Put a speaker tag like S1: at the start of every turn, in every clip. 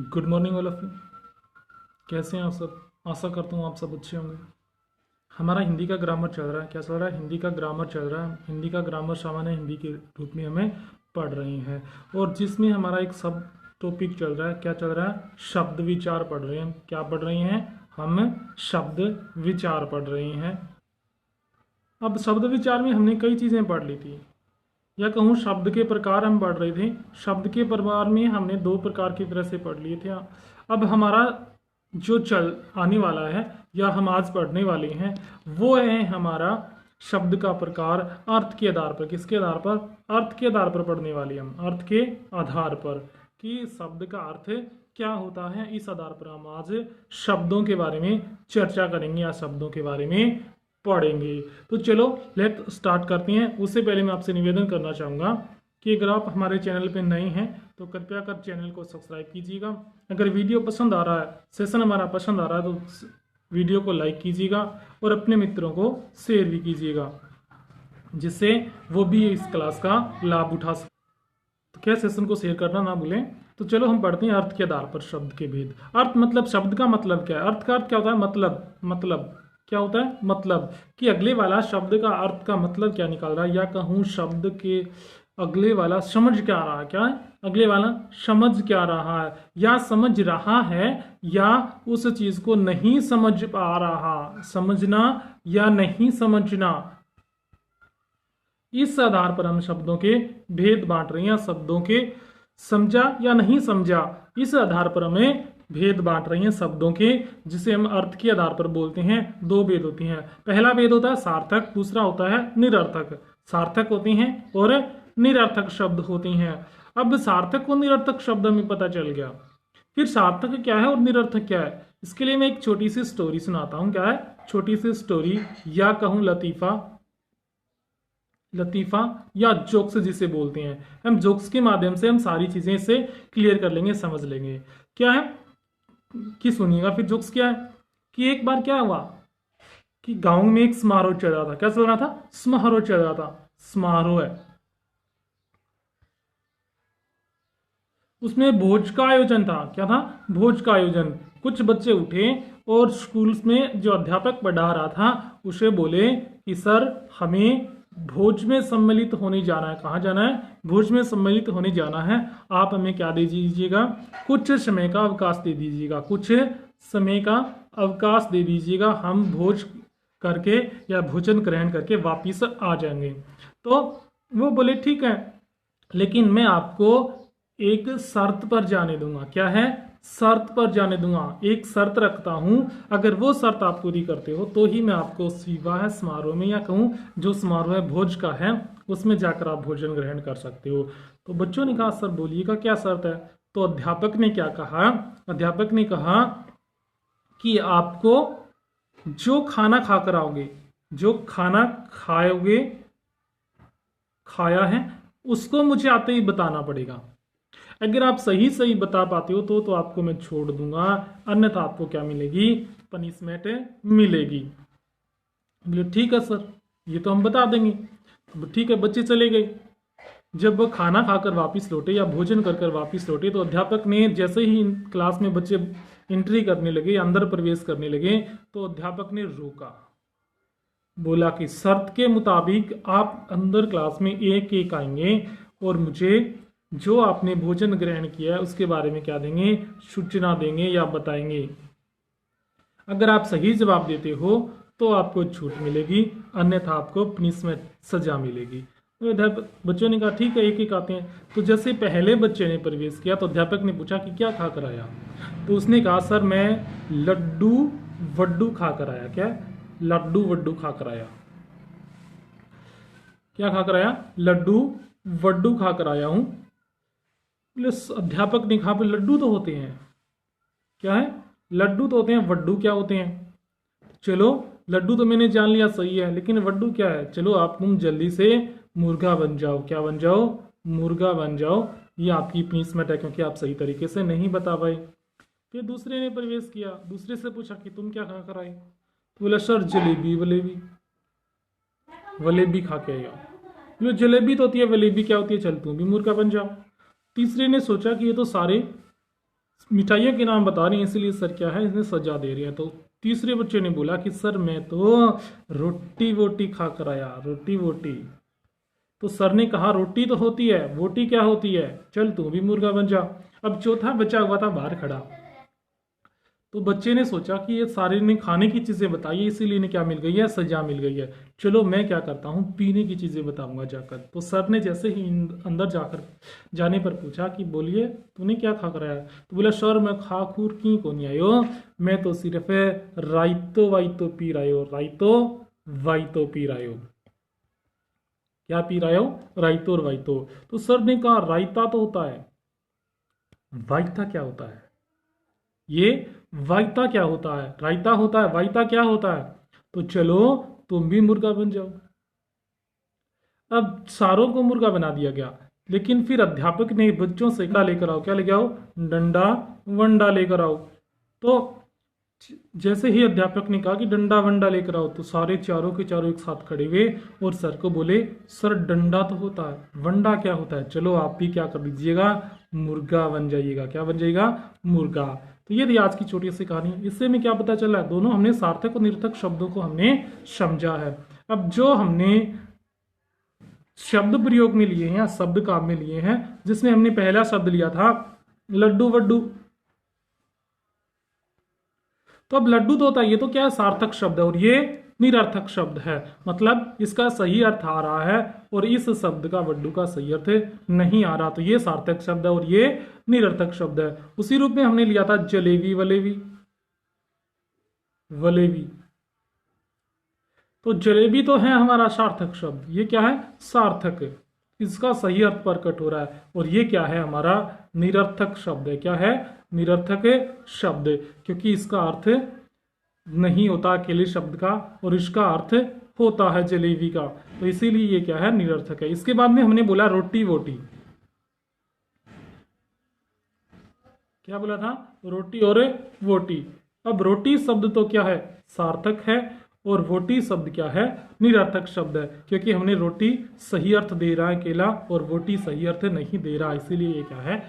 S1: Good morning all of you. कैसे हैं आप सब? आशा करता हूँ आप सब अच्छे होंगे। हमारा हिंदी का ग्रामर चल रहा है। क्या चल रहा है? हिंदी का ग्रामर चल रहा है। हिंदी का ग्रामर सामान्य हिंदी के रूप में हमें पढ़ रही हैं, और जिसमें हमारा एक सब टॉपिक चल रहा है। क्या चल रहा है? शब्द विचार पढ़ रहे हैं। क्या पढ़ रही हैं? हम शब्द विचार पढ़ रही हैं। अब शब्द विचार में हमने कई चीज़ें पढ़ ली थी, या कहूँ शब्द के प्रकार हम पढ़ रहे थे। शब्द के प्रकार में हमने दो प्रकार की तरह से पढ़ लिए थे। अब हमारा जो चल आने वाला है, या हम आज पढ़ने वाले हैं, वो है हमारा शब्द का प्रकार अर्थ के आधार पर। किसके आधार पर? अर्थ के आधार पर पढ़ने वाले हम। अर्थ के आधार पर कि शब्द का अर्थ क्या होता है, इस आधार पर हम आज शब्दों के बारे में चर्चा करेंगे या शब्दों के बारे में पढ़ेंगे। तो चलो लेट स्टार्ट करते हैं। उससे पहले मैं आपसे निवेदन करना चाहूँगा कि अगर आप हमारे चैनल पे नए हैं तो कृपया कर चैनल को सब्सक्राइब कीजिएगा। अगर वीडियो पसंद आ रहा है, सेशन हमारा पसंद आ रहा है, तो वीडियो को लाइक कीजिएगा और अपने मित्रों को शेयर भी कीजिएगा, जिससे वो भी इस क्लास का लाभ उठा सकें। तो क्या सेशन को शेयर करना ना भूलें। तो चलो हम पढ़ते हैं अर्थ के आधार पर शब्द के भेद। अर्थ मतलब शब्द का मतलब क्या है? अर्थ का अर्थ क्या होता है? मतलब क्या होता है? मतलब कि अगले वाला शब्द का अर्थ का मतलब क्या निकाल रहा है, या कहूँ शब्द के अगले वाला समझ क्या रहा है। क्या है? अगले वाला समझ क्या रहा है, या समझ रहा है, या उस चीज को नहीं समझ पा रहा। समझना या नहीं समझना, इस आधार पर हम शब्दों के भेद बांट रहे हैं। शब्दों के समझा या नहीं समझा, इस आधार पर हमें भेद बांट रही हैं शब्दों के, जिसे हम अर्थ के आधार पर बोलते हैं। दो भेद होती हैं। पहला भेद होता है सार्थक, दूसरा होता है निरर्थक। सार्थक होती हैं और निरर्थक शब्द होती हैं। अब सार्थक और निरर्थक शब्द हमें पता चल गया, फिर सार्थक क्या है और निरर्थक क्या है, इसके लिए मैं एक छोटी सी स्टोरी सुनाता हूं। क्या है? छोटी सी स्टोरी, या कहूं लतीफा या जोक्स जिसे बोलते हैं। हम जोक्स के माध्यम से हम सारी चीजें इसे क्लियर कर लेंगे, समझ लेंगे। क्या है कि सुनिएगा फिर जोक्स क्या है। कि एक बार क्या हुआ कि गांव में एक समारोह चल रहा था। क्या चल रहा था? समारोह चल रहा था। समारोह है, उसमें भोज का आयोजन था। क्या था? भोज का आयोजन। कुछ बच्चे उठे और स्कूल में जो अध्यापक पढ़ा रहा था उसे बोले कि सर, हमें भोज में सम्मिलित होने जाना है। कहाँ जाना है? भोज में सम्मिलित होने जाना है। आप हमें क्या दे दीजिएगा? कुछ समय का अवकाश दे दीजिएगा। कुछ समय का अवकाश दे दीजिएगा, हम भोज करके या भोजन ग्रहण करके वापिस आ जाएंगे। तो वो बोले ठीक है, लेकिन मैं आपको एक शर्त पर जाने दूंगा। क्या है? शर्त पर जाने दूंगा। एक शर्त रखता हूं, अगर वो शर्त आप पूरी करते हो तो ही मैं आपको विवाह समारोह में, या कहूं जो समारोह है भोज का है, उसमें जाकर आप भोजन ग्रहण कर सकते हो। तो बच्चों ने कहा सर बोलिएगा क्या शर्त है। तो अध्यापक ने क्या कहा? अध्यापक ने कहा कि आपको जो खाना खाकर आओगे, जो खाना खाओगे, खाया है, उसको मुझे आते ही बताना पड़ेगा। अगर आप सही सही बता पाते हो तो आपको मैं छोड़ दूंगा, अन्यथा आपको क्या मिलेगी? पनिशमेंट मिलेगी। बोले ठीक है सर, ये तो हम बता देंगे। तो ठीक है, बच्चे चले गए। जब वो खाना खाकर वापस लौटे या भोजन कर वापस लौटे, तो अध्यापक ने जैसे ही क्लास में बच्चे एंट्री करने लगे, अंदर प्रवेश करने लगे, तो अध्यापक ने रोका। बोला कि शर्त के मुताबिक आप अंदर क्लास में एक एक आएंगे और मुझे जो आपने भोजन ग्रहण किया है उसके बारे में क्या देंगे? सूचना देंगे या बताएंगे। अगर आप सही जवाब देते हो तो आपको छूट मिलेगी, अन्यथा आपको पनिशमेंट, सजा मिलेगी। तो अध्यापक, बच्चों ने कहा ठीक है, एक एक आते हैं। तो जैसे पहले बच्चे ने प्रवेश किया तो अध्यापक ने पूछा कि क्या खाकर आया। तो उसने कहा सर, मैं लड्डू वड्डू खाकर आया। क्या? लड्डू वड्डू खाकर आया। क्या खाकर आया? लड्डू वड्डू खाकर आया हूं। अध्यापक ने कहा लड्डू तो होते हैं। क्या है? लड्डू तो होते हैं, वड्डू क्या होते हैं? चलो, लड्डू तो मैंने जान लिया, सही है, लेकिन वड्डू क्या है? चलो आप तुम जल्दी से मुर्गा बन जाओ। क्या बन जाओ? मुर्गा बन जाओ। ये आपकी पनिशमेंट है, क्योंकि आप सही तरीके से नहीं बता पाए। फिर दूसरे ने प्रवेश किया, दूसरे से पूछा कि तुम क्या खा कर आए। तो बोला सर, जलेबी वलेबी, वलेबी खा के आया। बोले जलेबी तो होती है, वलेबी क्या होती है, चल तू भी मुर्गा बन जा। तीसरे ने सोचा कि ये तो सारे मिठाइयों के नाम बता रहे हैं, इसलिए सर क्या है, इसने सजा दे रहे हैं। तो तीसरे बच्चे ने बोला कि सर मैं तो रोटी वोटी खा कर आया, रोटी वोटी। तो सर ने कहा रोटी तो होती है, वोटी क्या होती है, चल तू भी मुर्गा बन जा। अब चौथा बचा हुआ था बाहर खड़ा। तो बच्चे ने सोचा कि ये सारे ने खाने की चीजें बताई है, इसीलिए इन्हें क्या मिल गई है, सजा मिल गई है। चलो मैं क्या करता हूँ, पीने की चीजें बताऊंगा जाकर। तो सर ने जैसे ही अंदर जाकर जाने पर पूछा कि बोलिए तूने क्या खा कर आया। तो बोला सर मैं खा खूर की को नहीं आयो, मैं तो सिर्फ रायतो वाइतो पी रहा हो, रायतो वाइतो पी रहा हो। क्या पी रहा हो, रायतो और वाइतो। तो सर ने कहा रायता तो होता है, वाइता क्या होता है, ये वाइता क्या होता है, रायता होता है, वाइता क्या होता है। तो चलो तुम भी मुर्गा बन जाओ। अब सारों को मुर्गा बना दिया गया, लेकिन फिर अध्यापक ने बच्चों से क्या लेकर आओ, क्या लेकर आओ, डंडा वंडा लेकर आओ। तो जैसे ही अध्यापक ने कहा कि डंडा वंडा लेकर आओ, तो सारे चारों के चारों एक साथ खड़े हुए और सर को बोले सर डंडा तो होता है, वंडा क्या होता है, चलो आप भी क्या कर दीजिएगा, मुर्गा बन जाइएगा। क्या बन जाइएगा, मुर्गा। तो ये थी आज की छोटी सी कहानी। इससे में क्या पता चला, दोनों हमने सार्थक और निरर्थक शब्दों को हमने समझा है। अब जो हमने शब्द प्रयोग में लिए हैं या शब्द काम में लिए हैं, जिसमें हमने पहला शब्द लिया था लड्डू वड्डू। तो अब लड्डू तो होता है, ये तो क्या है, सार्थक शब्द है और ये निरर्थक शब्द है। मतलब इसका सही अर्थ आ रहा है और इस शब्द का वड्डू का सही अर्थ नहीं आ रहा, तो ये सार्थक शब्द है और ये निरर्थक शब्द है। उसी रूप में हमने लिया था जलेबी वलेबी, वलेबी। तो जलेबी तो है हमारा सार्थक शब्द, ये क्या है, सार्थक, इसका सही अर्थ प्रकट हो रहा है। और ये क्या है, हमारा निरर्थक शब्द है। क्या है, निरर्थक शब्द, क्योंकि इसका अर्थ नहीं होता अकेले शब्द का और इसका अर्थ होता है जलेबी का, तो इसीलिए ये क्या है, निरर्थक है। इसके बाद में हमने बोला रोटी वोटी। क्या बोला था, रोटी और वोटी। अब रोटी शब्द तो क्या है, सार्थक है और वोटी शब्द क्या है, निरर्थक शब्द है, क्योंकि हमने रोटी सही अर्थ दे रहा है अकेला और वोटी सही अर्थ नहीं दे रहा, इसीलिए ये क्या है,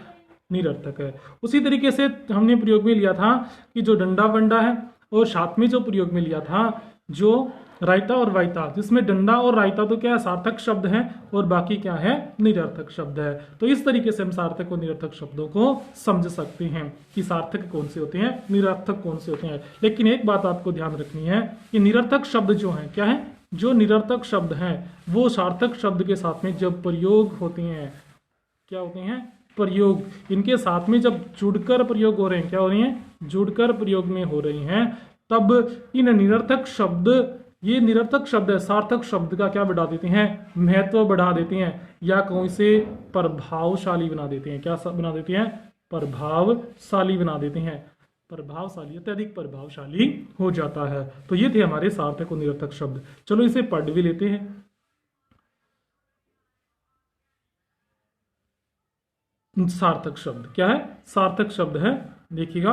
S1: निरर्थक है। उसी तरीके से हमने प्रयोग में लिया था कि जो डंडा वंडा है, और साथ में जो प्रयोग में लिया था जो रायता और वायता, जिसमें डंडा और रायता तो क्या है, सार्थक शब्द हैं और बाकी क्या है, निरर्थक शब्द है। तो इस तरीके से हम सार्थक और निरर्थक शब्दों को समझ सकते हैं कि सार्थक कौन से होते हैं, निरर्थक कौन से होते हैं। लेकिन एक बात आपको ध्यान रखनी है कि निरर्थक शब्द जो है, क्या है, जो निरर्थक शब्द हैं वो सार्थक शब्द के साथ में जब प्रयोग होते हैं, क्या होते हैं, प्रयोग, इनके साथ में जब जुड़कर प्रयोग हो रहे हैं, क्या हो रहे हैं, जुड़कर प्रयोग में हो रहे हैं, तब इन निरर्थक शब्द, ये निरर्थक शब्द है, सार्थक शब्द का क्या बढ़ा देते हैं, महत्व बढ़ा देते हैं, या कौन से प्रभावशाली बना देते हैं। क्या बना देते हैं, प्रभावशाली बना देते हैं, प्रभावशाली, अत्यधिक प्रभावशाली हो जाता है। तो ये थे हमारे सार्थक और निरर्थक शब्द। चलो इसे पढ़ भी लेते हैं। सार्थक शब्द क्या है, सार्थक शब्द है, देखिएगा,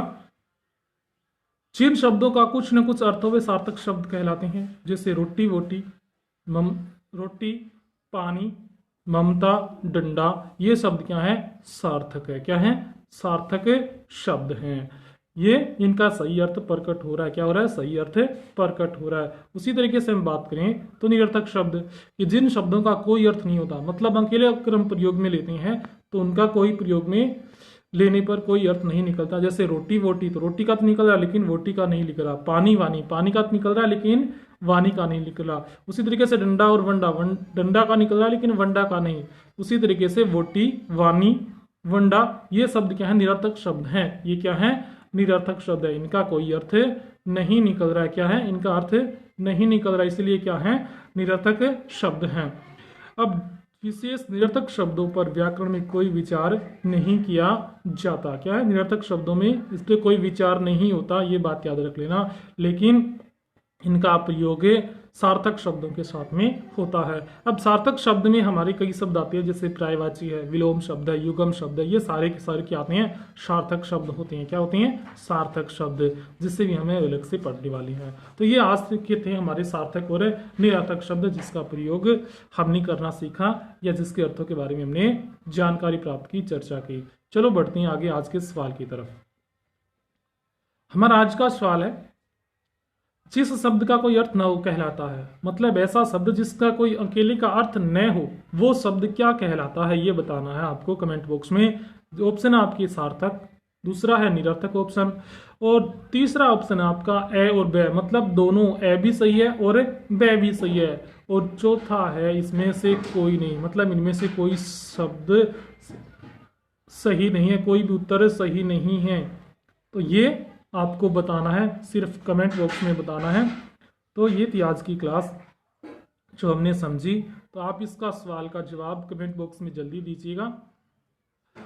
S1: जिन शब्दों का कुछ न कुछ अर्थों में सार्थक शब्द कहलाते हैं, जैसे रोटी वोटी, रोटी, पानी, ममता, डंडा, ये शब्द क्या है, सार्थक है। क्या है, सार्थक शब्द हैं। ये इनका सही अर्थ प्रकट हो रहा है, क्या हो रहा है, सही अर्थ प्रकट हो रहा है। उसी तरीके से हम बात करें तो निरर्थक शब्द, कि जिन शब्दों का कोई अर्थ नहीं होता, मतलब अकेले अगर हम प्रयोग में लेते हैं तो उनका कोई प्रयोग में लेने पर कोई अर्थ नहीं निकलता। जैसे रोटी वोटी, तो रोटी का तो निकल रहा है लेकिन वोटी का नहीं निकल रहा। पानी वानी, पानी का तो निकल रहा है लेकिन वानी का नहीं निकल रहा। उसी तरीके से डंडा और वंडा, डंडा का निकल रहा है लेकिन वंडा का नहीं। उसी तरीके से वोटी, वानी, वंडा, ये शब्द क्या है, निरर्थक शब्द हैं। ये क्या है, निरर्थक शब्द है, इनका कोई अर्थ नहीं निकल रहा है। क्या है, इनका अर्थ नहीं निकल रहा है, इसलिए क्या है, निरर्थक शब्द हैं। अब विशेष निरर्थक शब्दों पर व्याकरण में कोई विचार नहीं किया जाता। क्या है, निरर्थक शब्दों में इस पर कोई विचार नहीं होता, ये बात याद रख लेना। लेकिन इनका प्रयोग सार्थक शब्दों के साथ में होता है। अब सार्थक शब्द में हमारे कई शब्द आते हैं, जैसे पर्यायवाची है, विलोम शब्द है, युगम शब्द है, ये सारे के सारे क्या आते हैं, सार्थक शब्द होते हैं। क्या होते हैं, सार्थक शब्द, जिससे भी हमें अलग से पढ़ने वाली है। तो ये आज के थे हमारे सार्थक और निरर्थक शब्द, जिसका प्रयोग हमने करना सीखा या जिसके अर्थों के बारे में हमने जानकारी प्राप्त की, चर्चा की। चलो बढ़ते हैं आगे आज के सवाल की तरफ। हमारा आज का सवाल है, जिस शब्द का कोई अर्थ न हो कहलाता है, मतलब ऐसा शब्द जिसका कोई अकेले का अर्थ न हो, वो शब्द क्या कहलाता है, ये बताना है आपको कमेंट बॉक्स में। ऑप्शन है आपकी सार्थक, दूसरा है निरर्थक ऑप्शन, और तीसरा ऑप्शन है आपका ए और बे, मतलब दोनों ए भी सही है और बे भी सही है, और चौथा है इसमें से कोई नहीं, मतलब इनमें से कोई शब्द सही नहीं है, कोई भी उत्तर सही नहीं है। तो ये आपको बताना है, सिर्फ कमेंट बॉक्स में बताना है। तो ये थी आज की क्लास जो हमने समझी। तो आप इसका सवाल का जवाब कमेंट बॉक्स में जल्दी दीजिएगा।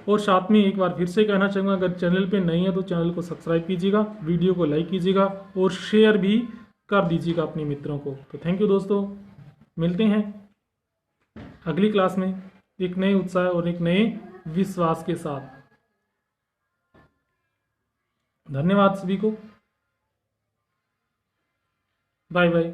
S1: और साथ में एक बार फिर से कहना चाहूँगा, अगर चैनल पे नहीं है तो चैनल को सब्सक्राइब कीजिएगा, वीडियो को लाइक कीजिएगा और शेयर भी कर दीजिएगा अपने मित्रों को। तो थैंक यू दोस्तों, मिलते हैं अगली क्लास में एक नए उत्साह और एक नए विश्वास के साथ। धन्यवाद सभी को, बाय बाय।